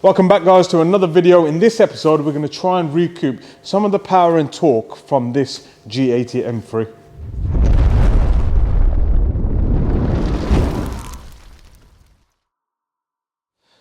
Welcome back guys to another video. In this episode we're going to try and recoup some of the power and torque from this G80 M3.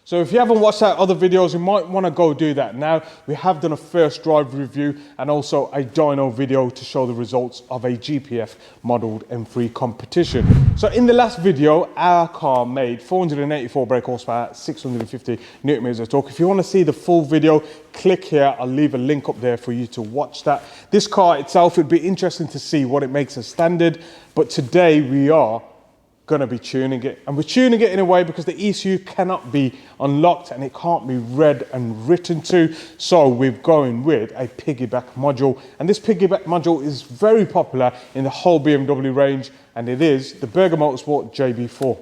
So if you haven't watched our other videos, you might want to go do that now. We have done a first drive review and also a dyno video to show the results of a GPF modelled M3 competition. So in the last video, our car made 484 brake horsepower, 650 Newton meters of torque. If you want to see the full video, click here. I'll leave a link up there for you to watch that. This car itself, it'd be interesting to see what it makes as standard, but today we are going to be tuning it, and we're tuning it in a way because the ECU cannot be unlocked and it can't be read and written to, so we're going with a piggyback module, and this piggyback module is very popular in the whole BMW range, and it is the Berger Motorsport JB4.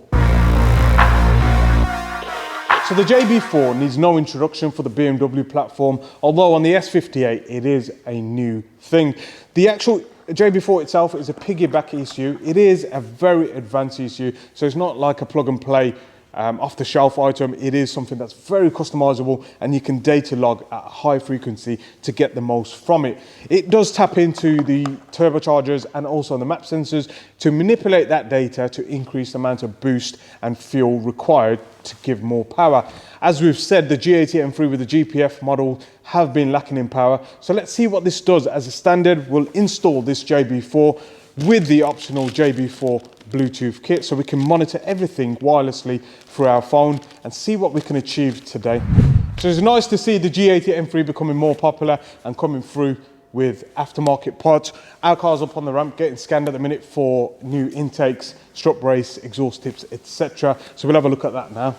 So the JB4 needs no introduction for the BMW platform, although on the S58 it is a new thing. The actual JB4 itself is a piggyback ECU. It is a very advanced ECU, so it's not like a plug and play off-the-shelf item. It is something that's very customizable, and you can data log at a high frequency to get the most from it. It does tap into the turbochargers and also the map sensors to manipulate that data to increase the amount of boost and fuel required to give more power. As we've said, the G80 M3 with the GPF model have been lacking in power. So let's see what this does as a standard. We'll install this JB4 with the optional JB4 Bluetooth kit so we can monitor everything wirelessly through our phone and see what we can achieve today. So it's nice to see the G80 M3 becoming more popular and coming through with aftermarket parts. Our car's up on the ramp getting scanned at the minute for new intakes, strut brace, exhaust tips, etc. So we'll have a look at that now.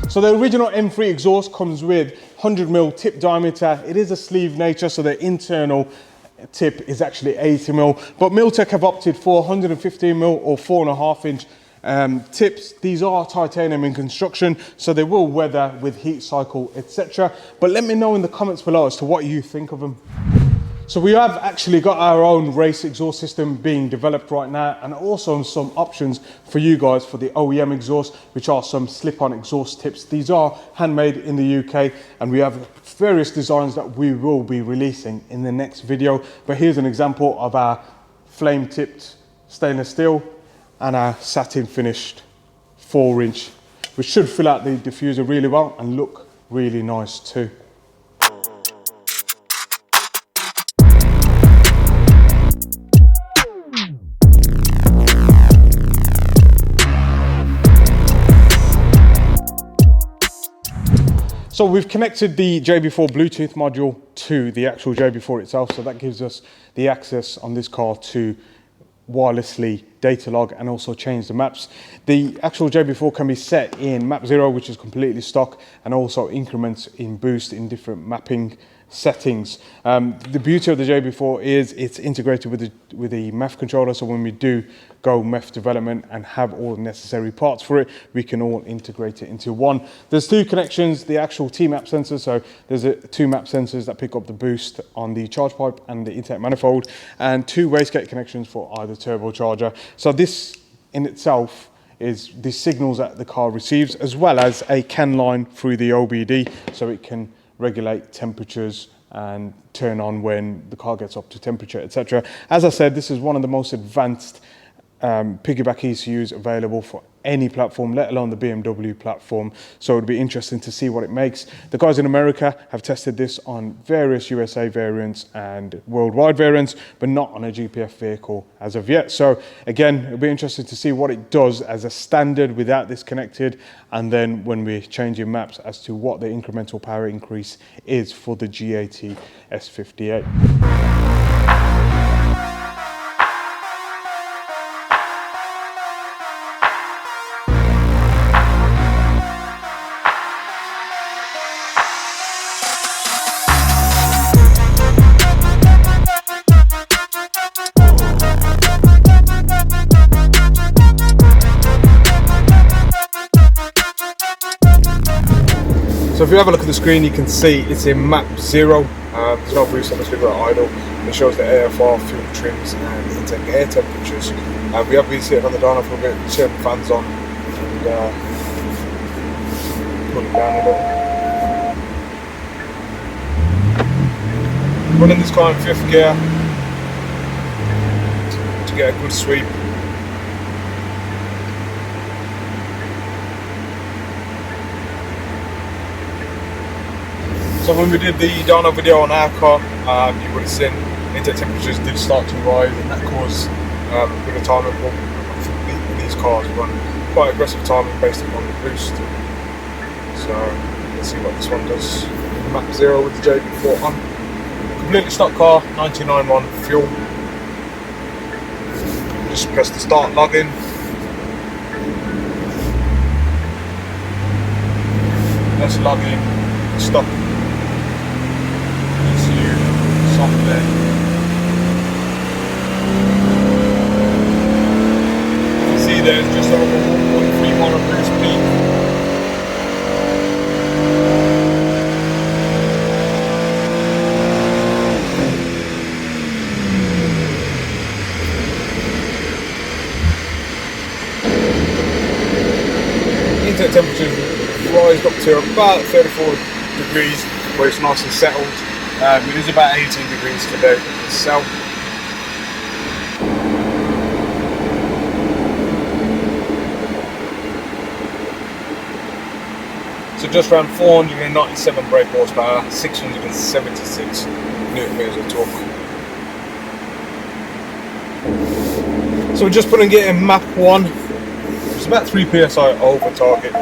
So the original M3 exhaust comes with 100mm tip diameter. It is a sleeve nature, so the internal tip is actually 80mm, but Miltech have opted for 115mm or 4.5-inch tips. These are titanium in construction, so they will weather with heat cycle, etc. But let me know in the comments below as to what you think of them. So we have actually got our own race exhaust system being developed right now, and also some options for you guys for the OEM exhaust, which are some slip-on exhaust tips. These are handmade in the UK, and we have various designs that we will be releasing in the next video. But here's an example of our flame-tipped stainless steel and our satin finished 4-inch, which should fill out the diffuser really well and look really nice too. So we've connected the JB4 Bluetooth module to the actual JB4 itself, so that gives us the access on this car to wirelessly data log and also change the maps. The actual JB4 can be set in map 0, which is completely stock, and also increments in boost in different mapping settings. The beauty of the JB4 is it's integrated with the MEF controller, so when we do go MEF development and have all the necessary parts for it, we can all integrate it into one. There's two connections, the actual T-map sensor, so there's two map sensors that pick up the boost on the charge pipe and the intake manifold, and two wastegate connections for either turbocharger. So this in itself is the signals that the car receives, as well as a CAN line through the OBD, so it can regulate temperatures and turn on when the car gets up to temperature, etc. As I said, this is one of the most advanced piggyback ECUs available for any platform, let alone the BMW platform. So it'd be interesting to see what it makes. The guys in America have tested this on various USA variants and worldwide variants, but not on a GPF vehicle as of yet. So again, it'll be interesting to see what it does as a standard without this connected, and then when we're changing maps as to what the incremental power increase is for the G80 S58. So if you have a look at the screen, you can see it's in map 0. There's no boost on the screen at idle. It shows the AFR, fuel trims and intake air temperatures. We have been sitting on the dyno for a bit, turning the fans on and pull it down a little. Running this car in 5th gear to get a good sweep. So when we did the dyno video on our car, you would have seen intake temperatures did start to rise, and that caused a bit of timing problem. I think these cars run quite aggressive timing based upon the boost. So let's see what this one does. Map 0 with the JB4 on. Completely stock car, 99.1 fuel. Just press the start login. Let's log in. Stop. ECU, software. You can see there's just over 1.3 mile per speed. Intake temperatures rise up to about 34 degrees where it's nice and settled. It is about 18 degrees today itself. So just around 497 brake horsepower, 676 newton meters of torque. So we're just putting it in map 1. It's about 3 psi over target.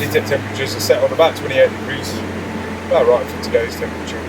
Intake temperatures are set on about 28 degrees, about right for today's temperature.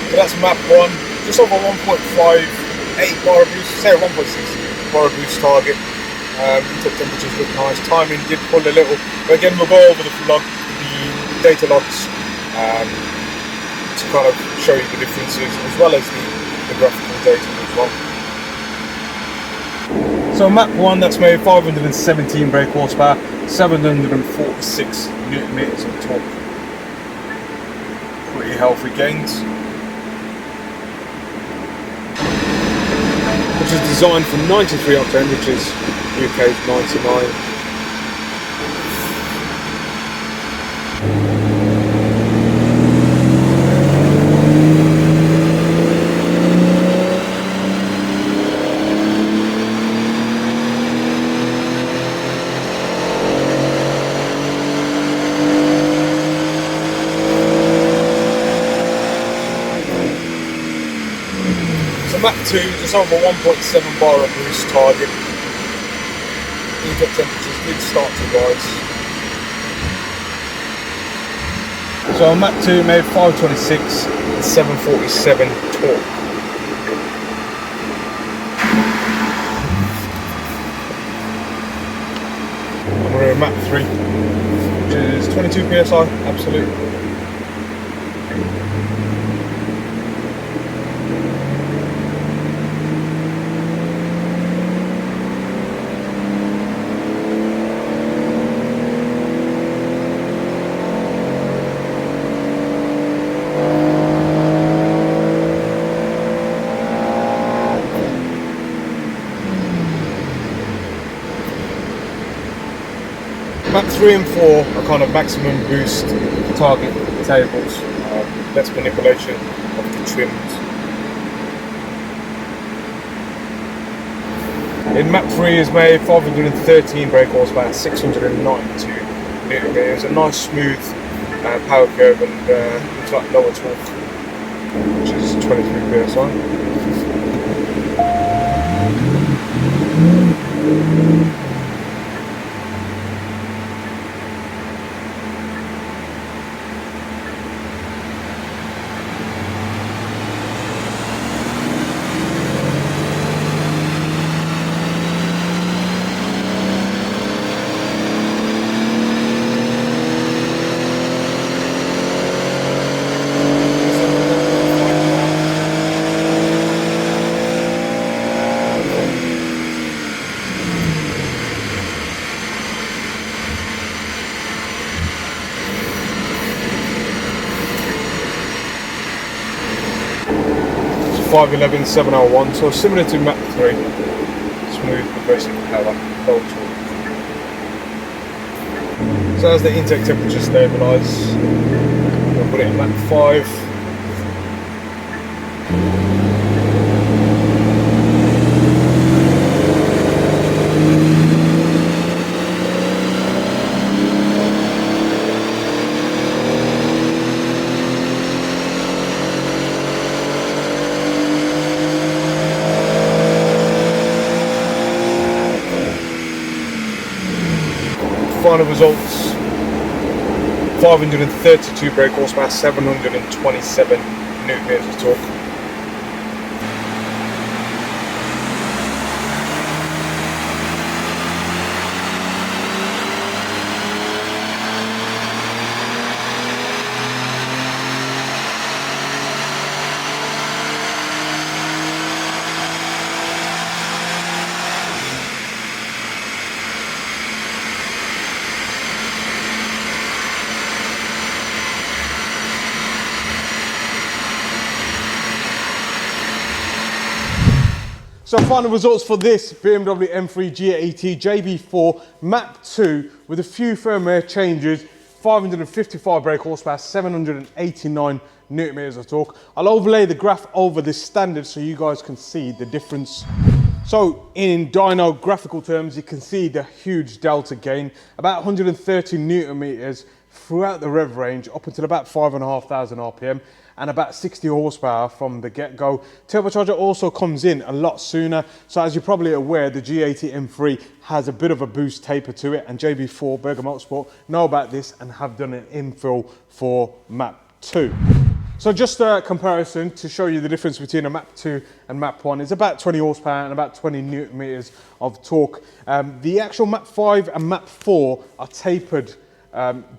So that's map 1, just over 1.58 bar boost, say 1.6 bar boost target. Intake temperatures look nice, timing did pull a little, but again we'll go over the data logs to kind of show you the differences as well as the graphical data as well. So map 1, that's made 517 brake horsepower, 746 newton meters of torque. Pretty healthy gains. Which is designed for 93 octane, which is UK's 99. Map 2, just over 1.7 bar of boost target. Intake temperatures did start to rise. So on map 2 made 526 and 747 torque. And we're in map 3, which is 22 psi absolute. Map 3 and 4 are kind of maximum boost target tables, less manipulation of the trims. In map 3 is made 513 brake horsepower, 692 newton meters, a nice smooth power curve and looks like lower torque, which is 23 psi. 511 701, so similar to map 3. Smooth, progressive power, low torque. So as the intake temperature stabilises, we'll put it in map 5. Final results: 532 brake horsepower, 727 newton meters of torque. So final results for this BMW M3 G80 JB4 map 2 with a few firmware changes: 555 brake horsepower, 789 newton meters of torque. I'll overlay the graph over the standard so you guys can see the difference. So in dyno graphical terms, you can see the huge delta gain, about 130 newton meters throughout the rev range up until about 5,500 RPM, and about 60 horsepower from the get-go. Turbocharger also comes in a lot sooner, so as you're probably aware, the G80 M3 has a bit of a boost taper to it, and JB4 Berger Motorsport know about this and have done an infill for map 2. So just a comparison to show you the difference between a map 2 and map 1 is about 20 horsepower and about 20 newton meters of torque. The actual map 5 and map 4 are tapered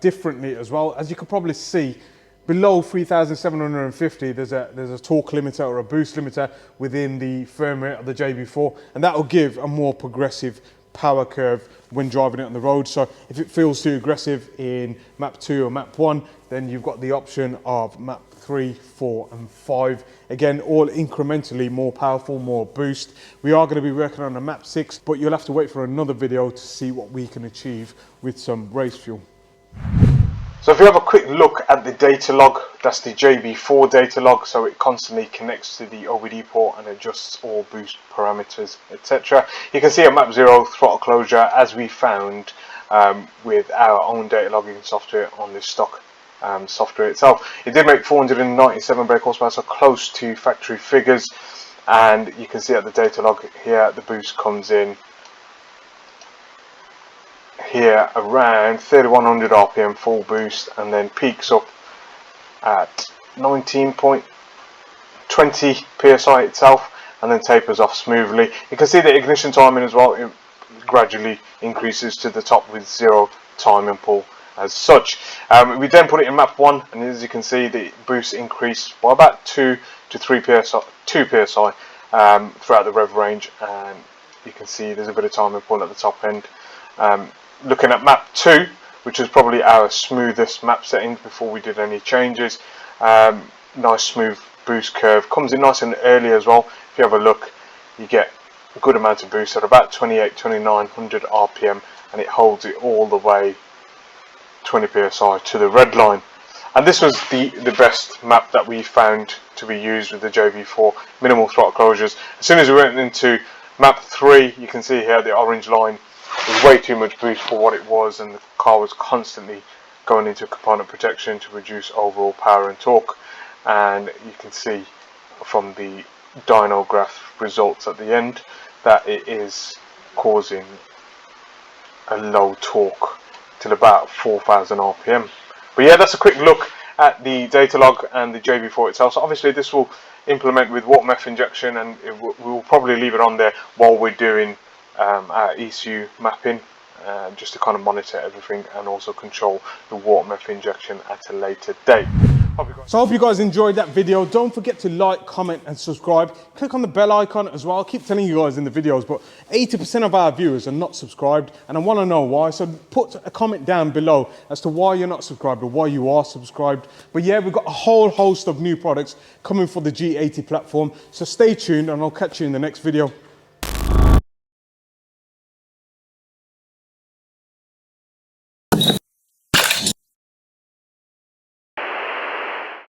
differently as well. As you can probably see, below 3,750 there's a torque limiter or a boost limiter within the firmware of the JB4, and that will give a more progressive power curve when driving it on the road. So if it feels too aggressive in map 2 or map 1, then you've got the option of map 3, 4 and 5. Again, all incrementally more powerful, more boost. We are going to be working on a map 6, but you'll have to wait for another video to see what we can achieve with some race fuel. So if you have a quick look at the data log, that's the JB4 data log, so it constantly connects to the OBD port and adjusts all boost parameters, etc. You can see at map 0 throttle closure, as we found with our own data logging software on this stock software itself. It did make 497 brake horsepower, so close to factory figures, and you can see at the data log here the boost comes in here around 3100 RPM full boost, and then peaks up at 19.20 PSI itself, and then tapers off smoothly. You can see the ignition timing as well, it gradually increases to the top with 0 timing pull as such. We then put it in map 1, and as you can see the boost increased by about 2 to 3 PSI, 2 PSI throughout the rev range, and you can see there's a bit of timing pull at the top end. Looking at map 2, which is probably our smoothest map setting before we did any changes, nice smooth boost curve, comes in nice and early as well. If you have a look, you get a good amount of boost at about 2900 RPM, and it holds it all the way 20 PSI to the red line. And this was the best map that we found to be used with the JB4, minimal throttle closures. As soon as we went into map 3, you can see here the orange line was way too much boost for what it was, and the car was constantly going into component protection to reduce overall power and torque. And you can see from the dyno graph results at the end that it is causing a low torque till about 4,000 RPM. But yeah, that's a quick look at the data log and the JB4 itself. So obviously this will implement with water meth injection, and we will probably leave it on there while we're doing our ECU mapping, just to kind of monitor everything and also control the water meth injection at a later date. So I hope you guys enjoyed that video. Don't forget to like, comment and subscribe. Click on the bell icon as well. I keep telling you guys in the videos, but 80% of our viewers are not subscribed and I want to know why. So put a comment down below as to why you're not subscribed or why you are subscribed. But yeah, we've got a whole host of new products coming for the G80 platform. So stay tuned and I'll catch you in the next video.